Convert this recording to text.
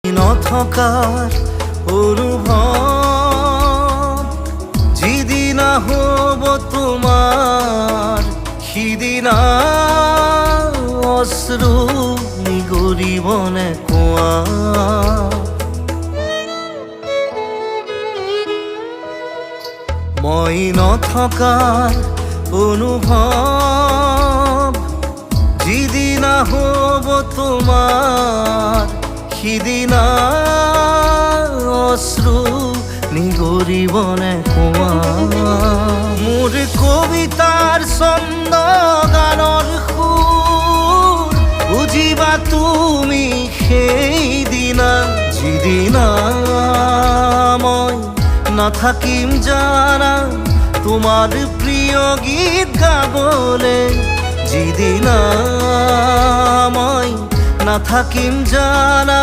নথকাৰ অনুভৱ যিদিনা হ'ব তোমাৰ সিদিনা অশ্ৰু নিগৰিবনে কোৱা। মই নথকাৰ অনুভৱ যিদিনা হ'ব তোমাৰ সিদিনা অশ্ৰু নিগৰিবনে কোৱা। মোৰ কবিতাৰ ছন্দ গানৰ সুৰ বুজিবা তুমি সেইদিনা যিদিনা মই নাথাকিম জানা তোমাৰ প্ৰিয় গীত গাবলে। যিদিনা মই নাথাকিম জানা